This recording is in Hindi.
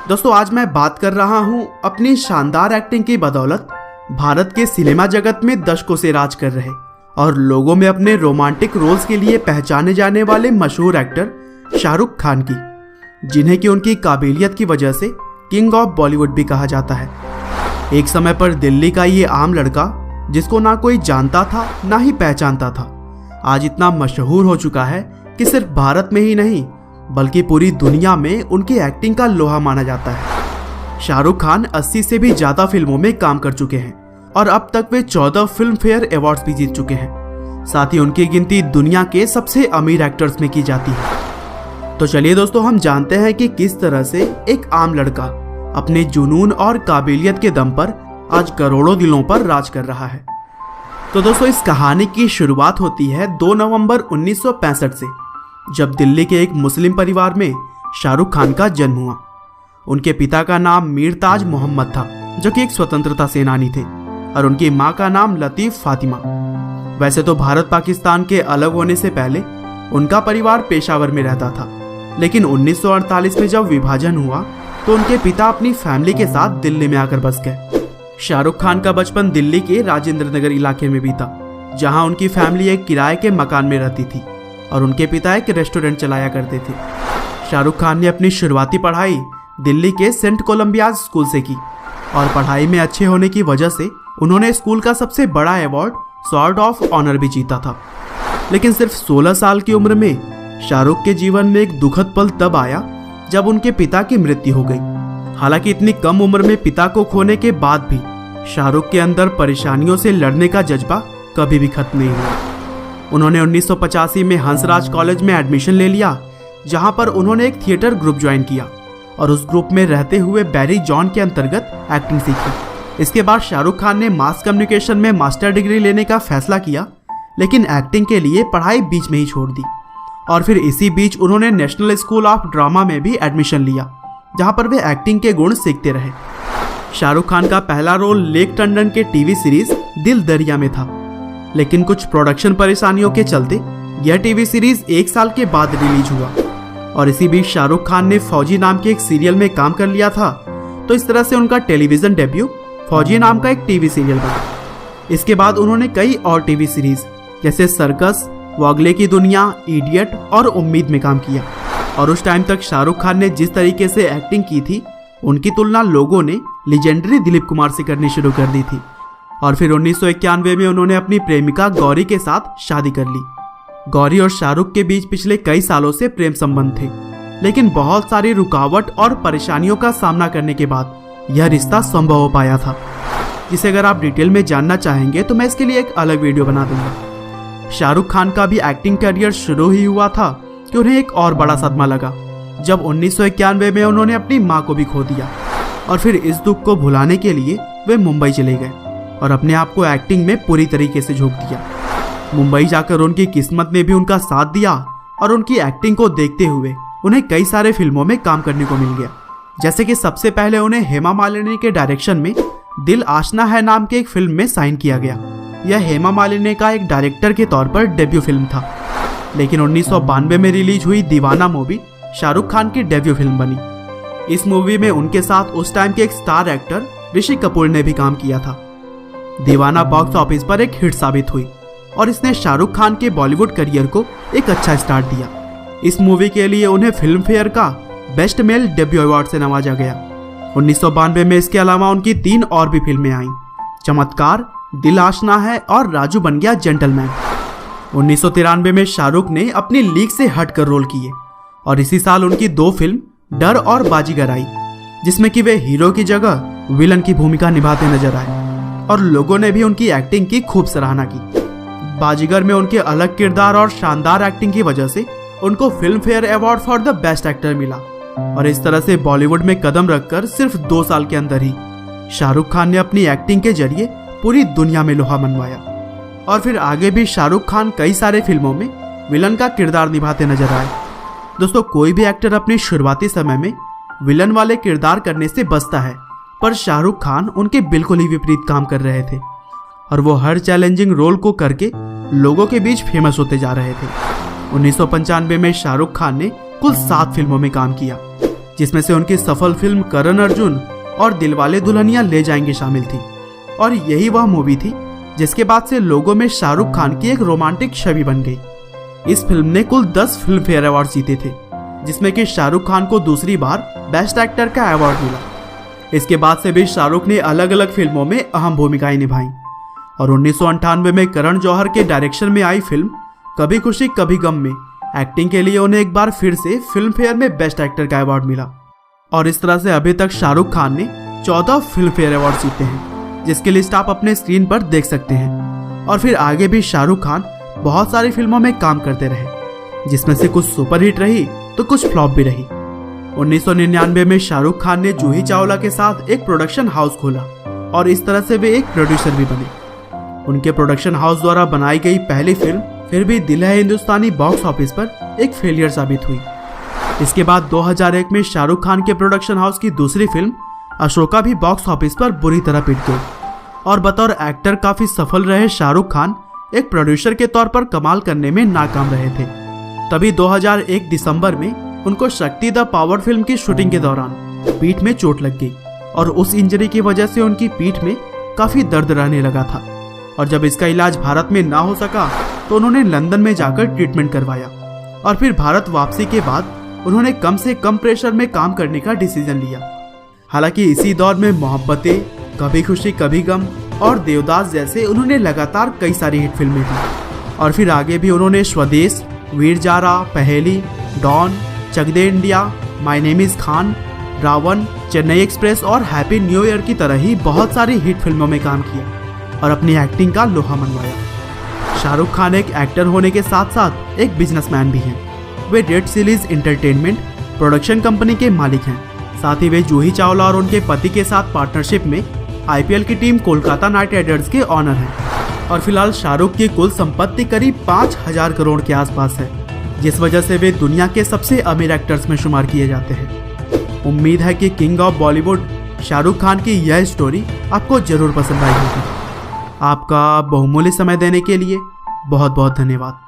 दोस्तों आज मैं बात कर रहा हूं अपनी शानदार एक्टिंग की बदौलत भारत के सिनेमा जगत में दशकों से राज कर रहे और लोगों में अपने रोमांटिक रोल्स के लिए पहचाने जाने वाले मशहूर एक्टर शाहरुख खान की, जिन्हें कि उनकी काबिलियत की वजह से किंग ऑफ बॉलीवुड भी कहा जाता है। एक समय पर दिल्ली का ये आम लड़का जिसको ना कोई जानता था ना ही पहचानता था, आज इतना मशहूर हो चुका है कि सिर्फ भारत में ही नहीं बल्कि पूरी दुनिया में उनकी एक्टिंग का लोहा माना जाता है। शाहरुख खान 80 से भी ज्यादा फिल्मों में काम कर चुके हैं और अब तक वे 14 फिल्म फेयर अवार्ड्स भी जीत चुके हैं। साथ ही उनकी गिनती दुनिया के सबसे अमीर एक्टर्स में की जाती है। तो चलिए दोस्तों, हम जानते हैं कि किस तरह से एक आम लड़का अपने जुनून और काबिलियत के दम पर आज करोड़ों दिलों पर राज कर रहा है। तो दोस्तों, इस कहानी की शुरुआत होती है 2 नवंबर 1965 से, जब दिल्ली के एक मुस्लिम परिवार में शाहरुख खान का जन्म हुआ। उनके पिता का नाम मीर ताज मोहम्मद था, जो कि एक स्वतंत्रता सेनानी थे, और उनकी मां का नाम लतीफ फातिमा। वैसे तो भारत पाकिस्तान के अलग होने से पहले उनका परिवार पेशावर में रहता था, लेकिन 1948 में जब विभाजन हुआ तो उनके पिता अपनी फैमिली के साथ दिल्ली में आकर बस गए। शाहरुख खान का बचपन दिल्ली के राजेंद्र नगर इलाके में बीता, जहां उनकी फैमिली एक किराए के मकान में रहती थी और उनके पिता एक रेस्टोरेंट चलाया करते थे। शाहरुख खान ने अपनी शुरुआती पढ़ाई दिल्ली के सेंट कोलंबिया स्कूल से की और पढ़ाई में अच्छे होने की वजह से उन्होंने स्कूल का सबसे बड़ा अवार्ड स्वॉर्ड ऑफ ऑनर भी जीता था। लेकिन सिर्फ 16 साल की उम्र में शाहरुख के जीवन में एक दुखद पल तब आया जब उनके पिता की मृत्यु हो गई। हालांकि इतनी कम उम्र में पिता को खोने के बाद भी शाहरुख के अंदर परेशानियों से लड़ने का जज्बा कभी भी खत्म नहीं हुआ। उन्होंने 1985 में हंसराज कॉलेज में एडमिशन ले लिया, जहां पर उन्होंने एक थिएटर ग्रुप ज्वाइन किया और उस ग्रुप में रहते हुए बैरी जॉन के अंतर्गत एक्टिंग सीखी। इसके बाद शाहरुख खान ने मास कम्युनिकेशन में मास्टर डिग्री लेने का फैसला किया, लेकिन एक्टिंग के लिए पढ़ाई बीच में ही छोड़ दी। और फिर इसी बीच उन्होंने नेशनल स्कूल ऑफ ड्रामा में भी एडमिशन लिया, जहाँ पर वे एक्टिंग के गुण सीखते रहे। शाहरुख खान का पहला रोल लेक टंडन के टीवी सीरीज दिल दरिया में था, लेकिन कुछ प्रोडक्शन परेशानियों के चलते यह टीवी सीरीज 1 साल के बाद रिलीज हुआ। और इसी बीच शाहरुख खान ने फौजी नाम के एक सीरियल में काम कर लिया था, तो इस तरह से उनका टेलीविजन डेब्यू फौजी नाम का एक टीवी सीरियल बना। इसके बाद उन्होंने कई और टीवी सीरीज जैसे सर्कस, वागले की दुनिया, इडियट और उम्मीद में काम किया। और उस टाइम तक शाहरुख खान ने जिस तरीके से एक्टिंग की थी, उनकी तुलना लोगों ने लेजेंडरी दिलीप कुमार से करनी शुरू कर दी थी। और फिर 1991 में उन्होंने अपनी प्रेमिका गौरी के साथ शादी कर ली। गौरी और शाहरुख के बीच पिछले कई सालों से प्रेम संबंध थे, लेकिन बहुत सारी रुकावट और परेशानियों का सामना करने के बाद यह रिश्ता संभव हो पाया था, जिसे अगर आप डिटेल में जानना चाहेंगे तो मैं इसके लिए एक अलग वीडियो बना दूंगा। शाहरुख खान का भी एक्टिंग करियर शुरू ही हुआ था कि उन्हें एक और बड़ा सदमा लगा, जब 1991 में उन्होंने अपनी माँ को भी खो दिया। और फिर इस दुख को भुलाने के लिए वे मुंबई चले गए और अपने आप को एक्टिंग में पूरी तरीके से झोंक दिया। मुंबई जाकर उनकी किस्मत ने भी उनका साथ दिया और उनकी एक्टिंग को देखते हुए उन्हें कई सारे फिल्मों में काम करने को मिल गया। जैसे कि सबसे पहले उन्हें हेमा मालिनी के डायरेक्शन में दिल आशना है नाम के एक फिल्म में साइन किया गया। यह हेमा मालिनी का एक डायरेक्टर के तौर पर डेब्यू फिल्म था, लेकिन 1992 में रिलीज हुई दीवाना मूवी शाहरुख खान की डेब्यू फिल्म बनी। इस मूवी में उनके साथ उस टाइम के एक स्टार एक्टर ऋषि कपूर ने भी काम किया था। दीवाना बॉक्स ऑफिस पर एक हिट साबित हुई और इसने शाहरुख खान के बॉलीवुड करियर को एक अच्छा स्टार्ट दिया। इस मूवी के लिए उन्हें फिल्म फेयर का बेस्ट मेल डेब्यू अवार्ड से नवाजा गया। 1992 में इसके अलावा उनकी 3 और भी फिल्में आईं, चमत्कार, दिल आशना है और राजू बन गया जेंटलमैन। 1993 में शाहरुख ने अपनी लीग से हटकर रोल किए और इसी साल उनकी 2 फिल्म डर और बाजीगर आई, जिसमें कि वे हीरो की जगह विलन की भूमिका निभाते नजर आए और लोगों ने भी उनकी एक्टिंग की खूब सराहना की। बाजीगर में उनके अलग किरदार और शानदार एक्टिंग की वजह से उनको film fair award for the best actor मिला। और इस तरह से बॉलीवुड में कदम रखकर सिर्फ 2 साल के अंदर ही शाहरुख खान ने अपनी एक्टिंग के जरिए पूरी दुनिया में लोहा मनवाया। और फिर आगे भी शाहरुख खान कई सारे फिल्मों में विलन का किरदार निभाते नजर आए। दोस्तों, कोई भी एक्टर अपने शुरुआती समय में विलन वाले किरदार करने से बचता है, पर शाहरुख खान उनके बिल्कुल ही विपरीत काम कर रहे थे और वो हर चैलेंजिंग रोल को करके लोगों के बीच फेमस होते जा रहे थे। 1995 में शाहरुख खान ने कुल 7 फिल्मों में काम किया, जिसमें से उनकी सफल फिल्म करण अर्जुन और दिलवाले दुल्हनिया ले जाएंगे शामिल थी। और यही वह मूवी थी जिसके बाद से लोगों में शाहरुख खान की एक रोमांटिक छवि बन गई। इस फिल्म ने कुल 10 फिल्म फेयर अवार्ड जीते थे, जिसमें कि शाहरुख खान को दूसरी बार बेस्ट एक्टर का अवार्ड मिला। इसके बाद से भी शाहरुख ने अलग अलग फिल्मों में अहम भूमिकाएं निभाई और 1998 में करण जौहर के डायरेक्शन में आई फिल्म कभी खुशी कभी गम में एक्टिंग के लिए उन्हें एक बार फिर से फिल्म फेयर में बेस्ट एक्टर का अवार्ड मिला। और इस तरह से अभी तक शाहरुख खान ने 14 फिल्म फेयर अवार्ड जीते हैं, जिसकी लिस्ट आप अपने स्क्रीन पर देख सकते हैं। और फिर आगे भी शाहरुख खान बहुत सारी फिल्मों में काम करते रहे, जिसमें से कुछ सुपरहिट रही तो कुछ फ्लॉप भी रही। 1999 में शाहरुख खान ने जूही चावला के साथ एक प्रोडक्शन हाउस खोला और इस तरह से वे एक प्रोड्यूसर भी बने। उनके प्रोडक्शन हाउस द्वारा बनाई गई पहली फिल्म फिर भी दिल है हिंदुस्तानी बॉक्स ऑफिस पर एक फेलियर साबित हुई। इसके बाद 2001 में शाहरुख खान के प्रोडक्शन हाउस की दूसरी फिल्म अशोका भी बॉक्स ऑफिस पर बुरी तरह पिट गई और बतौर एक्टर काफी सफल रहे शाहरुख खान एक प्रोड्यूसर के तौर पर कमाल करने में नाकाम रहे थे। तभी 2001 दिसंबर में उनको शक्ति द पावर फिल्म की शूटिंग के दौरान पीठ में चोट लग गई और उस इंजरी की वजह से उनकी पीठ में काफी दर्द रहने लगा था। और जब इसका इलाज भारत में ना हो सका तो उन्होंने लंदन में जाकर ट्रीटमेंट करवाया और फिर भारत वापसी के बाद उन्होंने कम से कम प्रेशर में काम करने का डिसीजन लिया। हालांकि इसी दौर में मोहब्बतें, कभी खुशी कभी गम और देवदास जैसे उन्होंने लगातार कई सारी हिट फिल्में दी। और फिर आगे भी उन्होंने Swades, Veer Zaara, Paheli, Don, Chak De India, my name is Khan, Raavan, Chennai express और हैप्पी न्यू ईयर की तरह ही बहुत सारी हिट फिल्मों में काम किया और अपनी एक्टिंग का लोहा मनवाया। शाहरुख खान एक एक्टर होने के साथ साथ एक बिजनेसमैन भी हैं। वे Red Chillies Entertainment production company के मालिक हैं। साथ ही वे जूही चावला और उनके पति के साथ पार्टनरशिप में आईपीएल की टीम कोलकाता नाइट राइडर्स के ऑनर हैं। और फिलहाल शाहरुख की कुल संपत्ति करीब 5000 करोड़ के आसपास है, जिस वजह से वे दुनिया के सबसे अमीर एक्टर्स में शुमार किए जाते हैं। उम्मीद है कि किंग ऑफ बॉलीवुड शाहरुख खान की यह स्टोरी आपको जरूर पसंद आई होगी। आपका बहुमूल्य समय देने के लिए बहुत बहुत धन्यवाद।